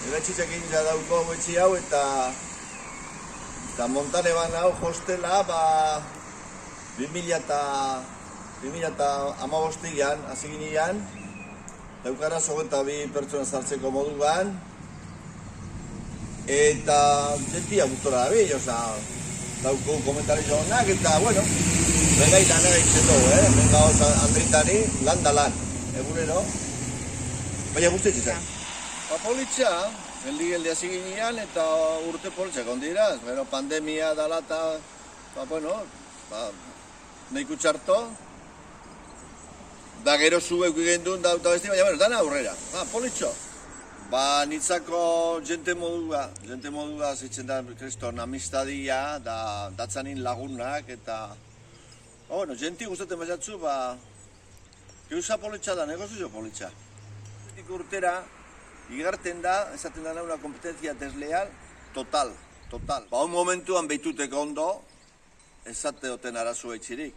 Eratxitzak egin dauko etxe hau eta montane ban hau hostela 2015an hasi ginean daukara 22 pertsona sartzeko moduan eta jentia gustora dabil, dauko komentario onak eta bueno, begaita nera itzen dugu, venga Andritari lan, egunero, baina guztetxe zen. Politxa, geldi hasi ginean eta urte politxak ondiraz, gero pandemia dala eta, nahiko txarto, da gero zuek egin duen da besti, baina dana aurrera, politxo. Nitzako jente modua zitzen da, kriston, amistadia, datzanin lagunak, eta, jenti gustatzen bazatzu, geuza politxa da, negozio politxa. Urtera, igarten da, esaten dana una kompetentzia desleal, total. Un momentuan behituteko ondo, esateoten arazua itxirik.